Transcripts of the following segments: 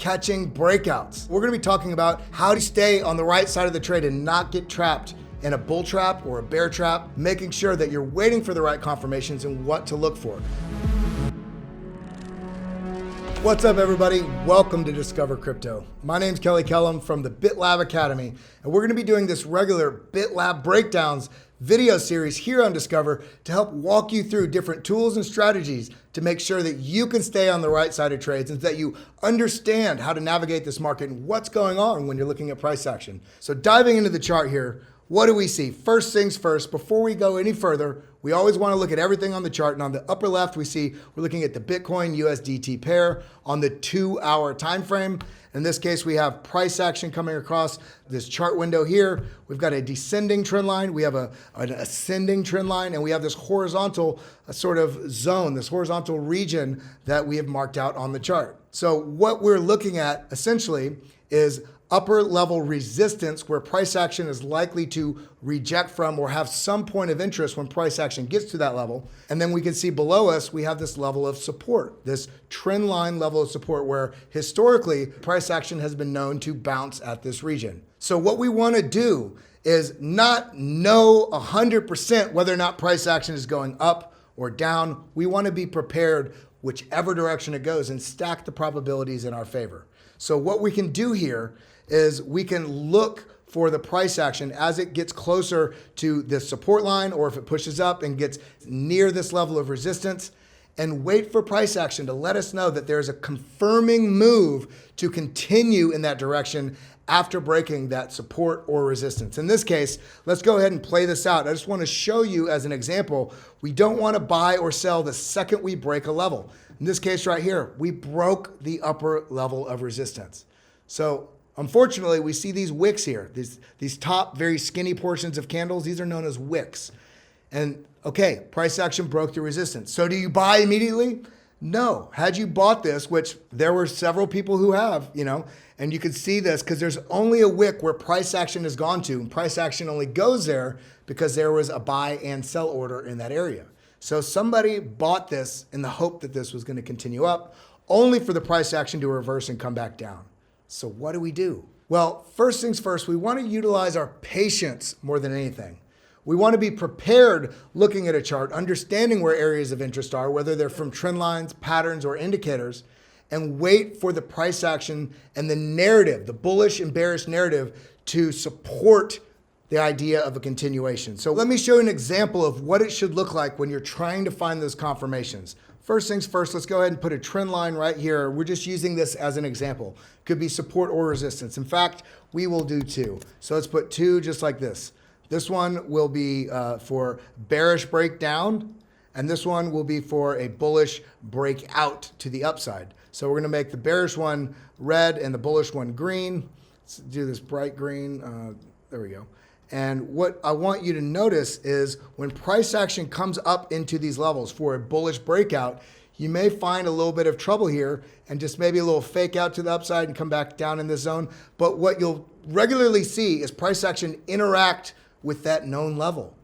catching breakouts. We're gonna be talking about how to stay on the right side of the trade and not get trapped in a bull trap or a bear trap, making sure that you're waiting for the right confirmations and what to look for. What's up, everybody? Welcome to Discover Crypto. My name's Kelly Kellum from the BitLab Academy, and we're gonna be doing this regular BitLab breakdowns video series here on Discover to help walk you through different tools and strategies to make sure that you can stay on the right side of trades and that you understand how to navigate this market and what's going on when you're looking at price action. So diving into the chart here, what do we see? First things first, before we go any further, we always want to look at everything on the chart. And on the upper left, we're looking at the Bitcoin USDT pair on the 2-hour time frame. In this case, we have price action coming across this chart window here. We've got a descending trend line, we have an ascending trend line, and we have this horizontal sort of zone, this horizontal region that we have marked out on the chart. So what we're looking at essentially is upper level resistance where price action is likely to reject from or have some point of interest when price action gets to that level. And then we can see below us, we have this level of support, this trend line level of support where historically price action has been known to bounce at this region. So what we want to do is not know 100% whether or not price action is going up or down. We want to be prepared whichever direction it goes and stack the probabilities in our favor. So what we can do here is we can look for the price action as it gets closer to this support line, or if it pushes up and gets near this level of resistance, and wait for price action to let us know that there's a confirming move to continue in that direction after breaking that support or resistance. In this case, let's go ahead and play this out. I just want to show you as an example, we don't want to buy or sell the second we break a level. In this case right here, we broke the upper level of resistance. So unfortunately, we see these wicks here, these top very skinny portions of candles. These are known as wicks. And okay, price action broke the resistance. So do you buy immediately? No. Had you bought this, which there were several people who have, and you could see this because there's only a wick where price action has gone to, and price action only goes there because there was a buy and sell order in that area. So somebody bought this in the hope that this was going to continue up, only for the price action to reverse and come back down. So what do we do? Well, first things first, we want to utilize our patience more than anything. We want to be prepared looking at a chart, understanding where areas of interest are, whether they're from trend lines, patterns, or indicators, and wait for the price action and the narrative, the bullish and bearish narrative, to support the idea of a continuation. So let me show you an example of what it should look like when you're trying to find those confirmations. First things first, let's go ahead and put a trend line right here. We're just using this as an example. Could be support or resistance. In fact, we will do two. So let's put two just like this. This one will be for bearish breakdown, and this one will be for a bullish breakout to the upside. So we're gonna make the bearish one red and the bullish one green. Let's do this bright green, there we go. And what I want you to notice is when price action comes up into these levels for a bullish breakout, you may find a little bit of trouble here and just maybe a little fake out to the upside and come back down in this zone. But what you'll regularly see is price action interact with that known level.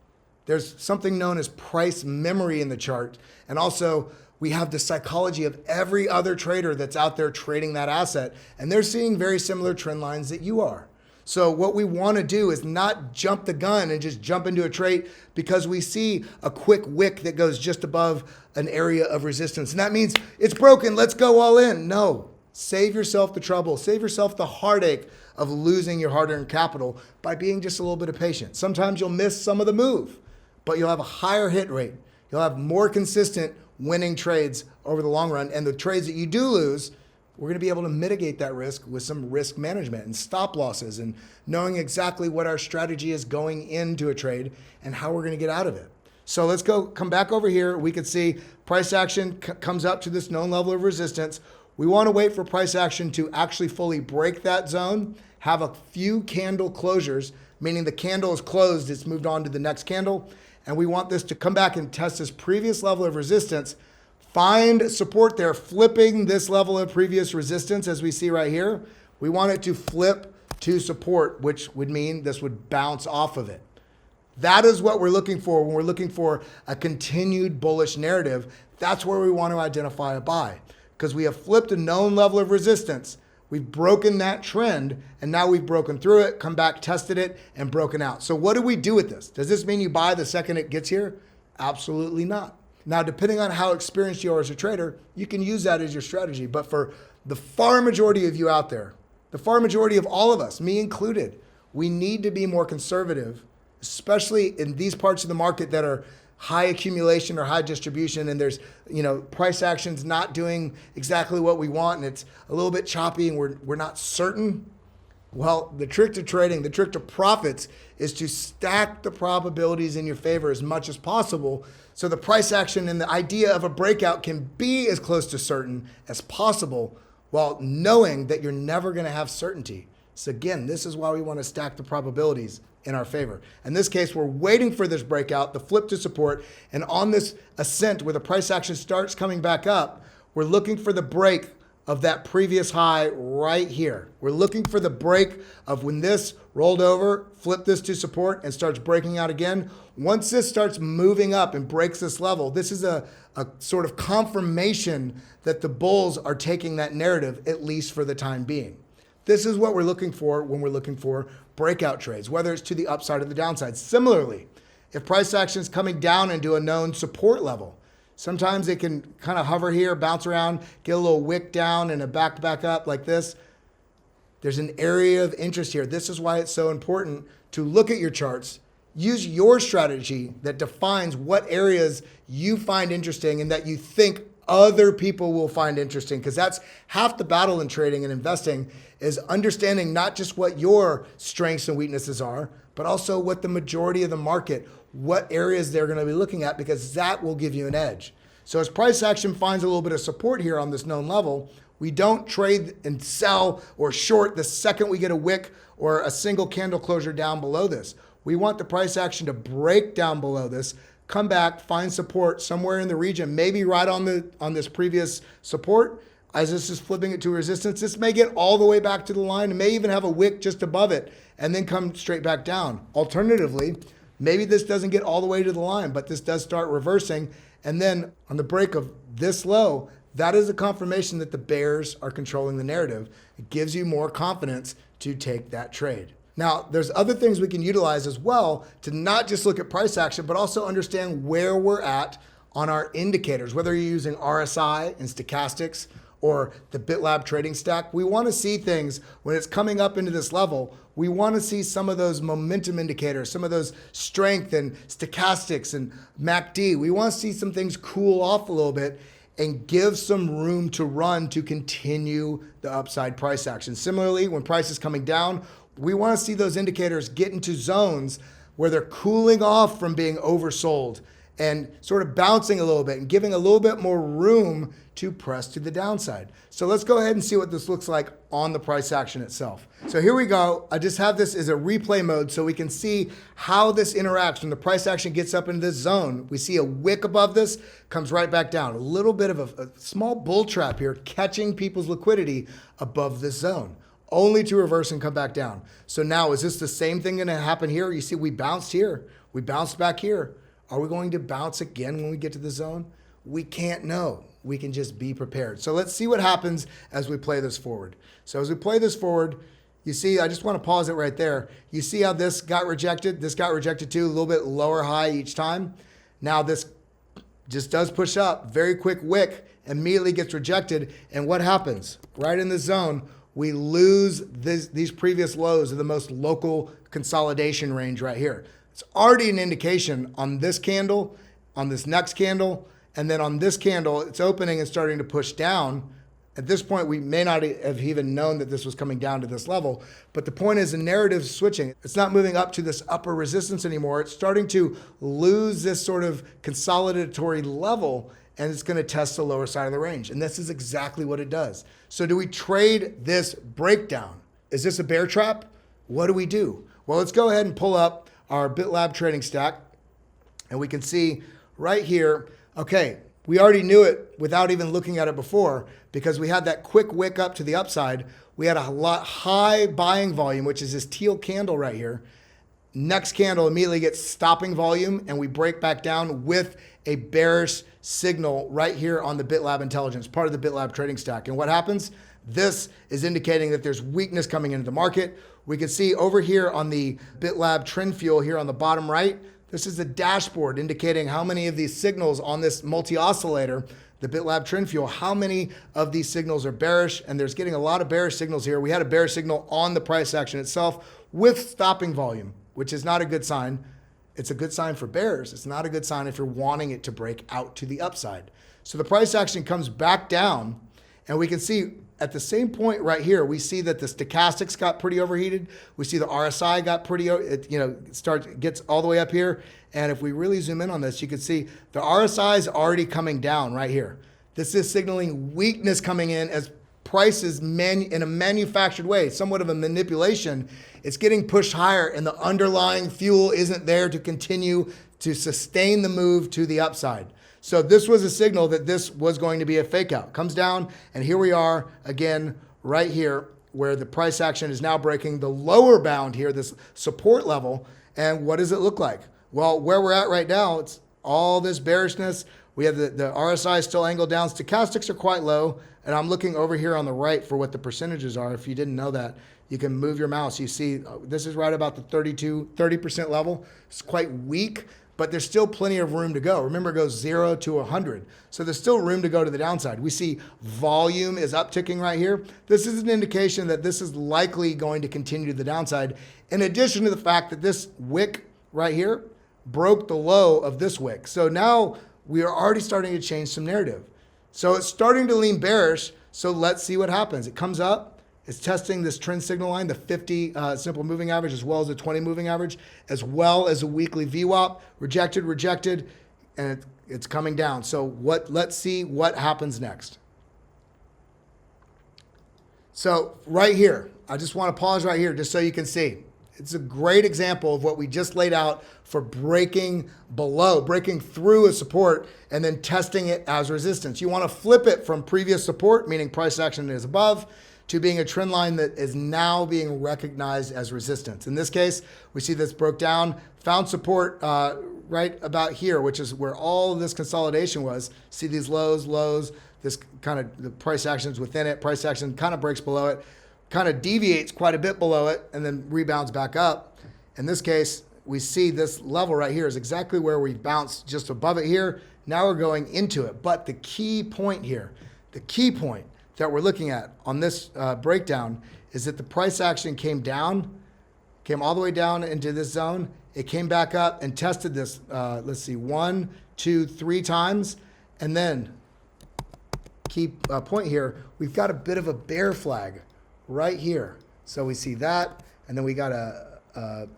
There's something known as price memory in the chart. And also we have the psychology of every other trader that's out there trading that asset, and they're seeing very similar trend lines that you are. So what we want to do is not jump the gun and just jump into a trade because we see a quick wick that goes just above an area of resistance. And that means it's broken, let's go all in. No, save yourself the trouble, save yourself the heartache of losing your hard-earned capital by being just a little bit of patience. Sometimes you'll miss some of the move, but you'll have a higher hit rate. You'll have more consistent winning trades over the long run. And the trades that you do lose, we're going to be able to mitigate that risk with some risk management and stop losses and knowing exactly what our strategy is going into a trade and how we're going to get out of it. So let's come back over here. We can see price action comes up to this known level of resistance. We want to wait for price action to actually fully break that zone, have a few candle closures, meaning the candle is closed, it's moved on to the next candle. And we want this to come back and test this previous level of resistance, find support there, flipping this level of previous resistance as we see right here. We want it to flip to support, which would mean this would bounce off of it. That is what we're looking for when we're looking for a continued bullish narrative. That's where we want to identify a buy because we have flipped a known level of resistance. We've broken that trend, and now we've broken through it, come back, tested it, and broken out. So what do we do with this? Does this mean you buy the second it gets here? Absolutely not. Now, depending on how experienced you are as a trader, you can use that as your strategy. But for the far majority of you out there, the far majority of all of us, me included, we need to be more conservative, especially in these parts of the market that are high accumulation or high distribution, and there's, price actions not doing exactly what we want, and it's a little bit choppy, and we're not certain. Well, the trick to trading, the trick to profits, is to stack the probabilities in your favor as much as possible, so the price action and the idea of a breakout can be as close to certain as possible, while knowing that you're never going to have certainty. So again, this is why we want to stack the probabilities in our favor. In this case, we're waiting for this breakout, the flip to support, and on this ascent where the price action starts coming back up, we're looking for the break of that previous high right here. We're looking for the break of when this rolled over, flip this to support, and starts breaking out again. Once this starts moving up and breaks this level, this is a sort of confirmation that the bulls are taking that narrative, at least for the time being. This is what we're looking for when we're looking for breakout trades, whether it's to the upside or the downside. Similarly, if price action is coming down into a known support level, sometimes it can kind of hover here, bounce around, get a little wick down and a back up like this. There's an area of interest here. This is why it's so important to look at your charts, use your strategy that defines what areas you find interesting and that you think other people will find interesting, because that's half the battle in trading and investing, is understanding not just what your strengths and weaknesses are, but also what the majority of the market, what areas they're going to be looking at, because that will give you an edge. So as price action finds a little bit of support here on this known level, we don't trade and sell or short the second we get a wick or a single candle closure down below this. We want the price action to break down below this, come back, find support somewhere in the region, maybe right on this previous support. As this is flipping it to resistance, this may get all the way back to the line and may even have a wick just above it and then come straight back down. Alternatively, maybe this doesn't get all the way to the line, but this does start reversing. And then on the break of this low, that is a confirmation that the bears are controlling the narrative. It gives you more confidence to take that trade. Now, there's other things we can utilize as well to not just look at price action, but also understand where we're at on our indicators, whether you're using RSI and stochastics or the BitLab trading stack. We want to see things when it's coming up into this level. We want to see some of those momentum indicators, some of those strength and stochastics and MACD. We want to see some things cool off a little bit and give some room to run to continue the upside price action. Similarly, when price is coming down, we want to see those indicators get into zones where they're cooling off from being oversold and sort of bouncing a little bit and giving a little bit more room to press to the downside. So let's go ahead and see what this looks like on the price action itself. So here we go. I just have this as a replay mode so we can see how this interacts when the price action gets up into this zone. We see a wick above this, comes right back down. A little bit of a small bull trap here, catching people's liquidity above this zone, only to reverse and come back down. So now, is this the same thing going to happen here? You see, we bounced here. We bounced back here. Are we going to bounce again when we get to the zone? We can't know. We can just be prepared. So let's see what happens as we play this forward. So as we play this forward, you see, I just want to pause it right there. You see how this got rejected? This got rejected too, a little bit lower high each time. Now this just does push up, very quick wick, immediately gets rejected. And what happens? Right in the zone, we lose these previous lows of the most local consolidation range right here. It's already an indication on this candle, on this next candle, and then on this candle, it's opening and starting to push down. At this point, we may not have even known that this was coming down to this level. But the point is the narrative is switching. It's not moving up to this upper resistance anymore. It's starting to lose this sort of consolidatory level, and it's going to test the lower side of the range. And this is exactly what it does. So do we trade this breakdown? Is this a bear trap? What do we do? Well, let's go ahead and pull up our BitLab trading stack, and we can see right here, okay, we already knew it without even looking at it before because we had that quick wick up to the upside. We had a lot high buying volume, which is this teal candle right here. Next candle immediately gets stopping volume, and we break back down with a bearish signal right here on the BitLab intelligence, part of the BitLab trading stack. And what happens? This is indicating that there's weakness coming into the market. We can see over here on the BitLab trend fuel here on the bottom right, this is a dashboard indicating how many of these signals on this multi-oscillator, the BitLab trend fuel, how many of these signals are bearish, and there's getting a lot of bearish signals here. We had a bearish signal on the price action itself with stopping volume, which is not a good sign. It's a good sign for bears. It's not a good sign if you're wanting it to break out to the upside. So the price action comes back down, and we can see at the same point right here, we see that the stochastics got pretty overheated. We see the RSI got pretty, gets all the way up here. And if we really zoom in on this, you can see the RSI is already coming down right here. This is signaling weakness coming in as prices in a manufactured way, somewhat of a manipulation. It's getting pushed higher, and the underlying fuel isn't there to continue to sustain the move to the upside. So this was a signal that this was going to be a fake out. Comes down, and here we are again right here where the price action is now breaking the lower bound here, this support level. And what does it look like? Well, where we're at right now, it's all this bearishness. We have the RSI still angled down. Stochastics are quite low. And I'm looking over here on the right for what the percentages are. If you didn't know that, you can move your mouse. You see this is right about the 30% level. It's quite weak, but there's still plenty of room to go. Remember, it goes 0 to 100. So there's still room to go to the downside. We see volume is upticking right here. This is an indication that this is likely going to continue to the downside, in addition to the fact that this wick right here broke the low of this wick. So now we are already starting to change some narrative. So it's starting to lean bearish. So let's see what happens. It comes up. It's testing this trend signal line, the 50 simple moving average, as well as the 20 moving average, as well as a weekly VWAP. Rejected, and it's coming down. So let's see what happens next. So right here, I just want to pause right here just so you can see. It's a great example of what we just laid out for breaking through a support and then testing it as resistance. You want to flip it from previous support, meaning price action is above, to being a trend line that is now being recognized as resistance. In this case, we see this broke down, found support right about here, which is where all of this consolidation was. See these lows, this kind of the price actions within it. Price action kind of breaks below it, kind of deviates quite a bit below it, and then rebounds back up. In this case, we see this level right here is exactly where we bounced just above it here. Now we're going into it. But the key point here, the key point that we're looking at on this breakdown is that the price action came all the way down into this zone. It came back up and tested this, let's see, 1, 2, 3 times. And then, key point here, we've got a bit of a bear flag right here. So we see that, and then we got a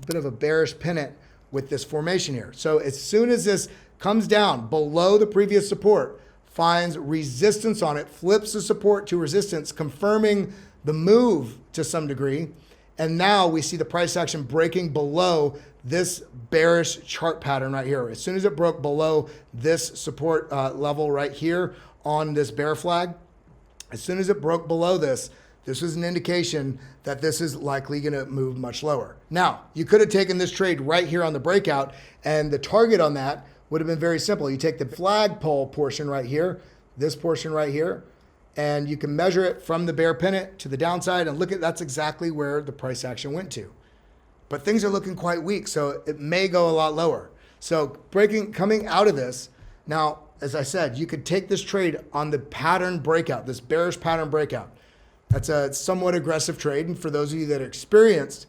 bit of a bearish pennant with this formation here. So as soon as this comes down below the previous support, finds resistance on it, flips the support to resistance, confirming the move to some degree. And now we see the price action breaking below this bearish chart pattern right here. As soon as it broke below this support level right here on this bear flag, as soon as it broke below this, this was an indication that this is likely going to move much lower. Now, you could have taken this trade right here on the breakout, and the target on that would have been very simple. You take the flagpole portion right here, this portion right here, and you can measure it from the bear pennant to the downside, and look at that's exactly where the price action went to. But things are looking quite weak, so it may go a lot lower. So coming out of this, now, as I said, you could take this trade on the pattern breakout, this bearish pattern breakout. That's a somewhat aggressive trade, and for those of you that are experienced,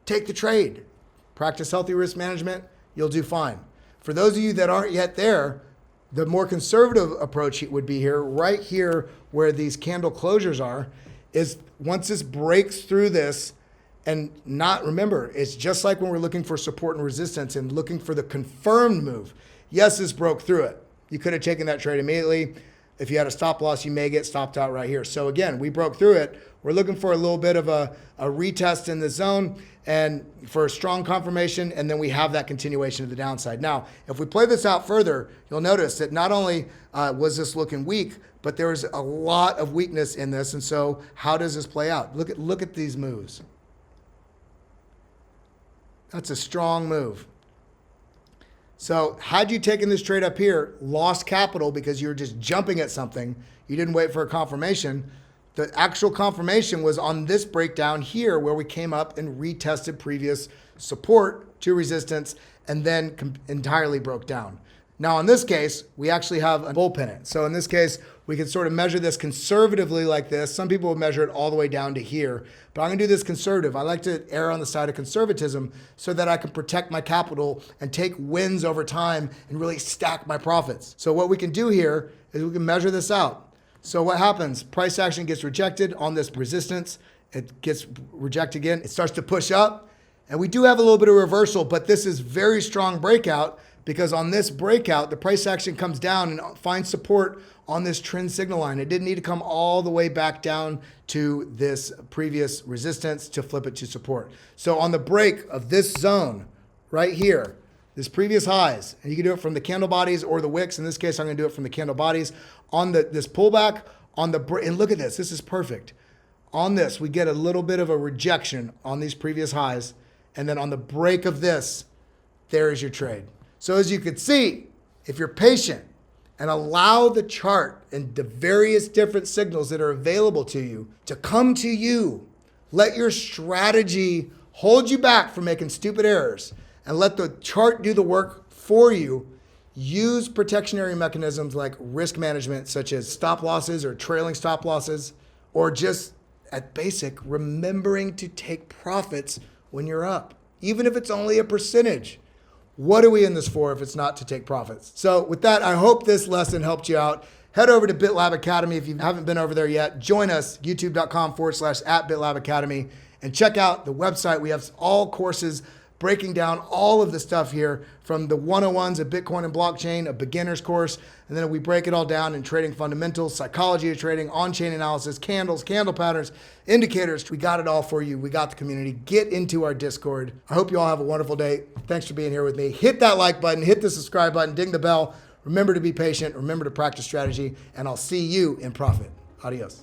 take the trade. Practice healthy risk management, you'll do fine. For those of you that aren't yet there, the more conservative approach would be here, right here where these candle closures are, is once this breaks through this, and remember, it's just like when we're looking for support and resistance and looking for the confirmed move. Yes, this broke through it. You could have taken that trade immediately. If you had a stop loss, you may get stopped out right here. So again, we broke through it. We're looking for a little bit of a retest in the zone and for a strong confirmation, and then we have that continuation to the downside. Now, if we play this out further, you'll notice that not only was this looking weak, but there was a lot of weakness in this. And so how does this play out? Look at these moves. That's a strong move. So had you taken this trade up here, lost capital because you were just jumping at something, you didn't wait for a confirmation, The actual confirmation was on this breakdown here where we came up and retested previous support to resistance and then entirely broke down. Now in this case, we actually have a bull pennant. So in this case, we can sort of measure this conservatively like this. Some people will measure it all the way down to here, but I'm gonna do this conservative. I like to err on the side of conservatism so that I can protect my capital and take wins over time and really stack my profits. So what we can do here is we can measure this out. So what happens? Price action gets rejected on this resistance. It gets rejected again. It starts to push up. And we do have a little bit of reversal, but this is very strong breakout because on this breakout, the price action comes down and finds support on this trend signal line. It didn't need to come all the way back down to this previous resistance to flip it to support. So on the break of this zone right here, this previous highs, and you can do it from the candle bodies or the wicks. In this case, I'm gonna do it from the candle bodies. On this pullback, on the break, and look at this is perfect. On this, we get a little bit of a rejection on these previous highs. And then on the break of this, there is your trade. So as you can see, if you're patient and allow the chart and the various different signals that are available to you to come to you, let your strategy hold you back from making stupid errors and let the chart do the work for you. Use protectionary mechanisms like risk management, such as stop losses or trailing stop losses, or just at basic, remembering to take profits when you're up, even if it's only a percentage. What are we in this for if it's not to take profits? So with that, I hope this lesson helped you out. Head over to BitLab Academy if you haven't been over there yet. Join us, youtube.com/@BitLab Academy, and check out the website. We have all courses breaking down all of the stuff here, from the 101s of Bitcoin and blockchain, a beginner's course, and then we break it all down in trading fundamentals, psychology of trading, on-chain analysis, candles, candle patterns, indicators. We got it all for you. We got the community. Get into our Discord. I hope you all have a wonderful day. Thanks for being here with me. Hit that like button, hit the subscribe button, ding the bell. Remember to be patient, remember to practice strategy, and I'll see you in profit. Adios.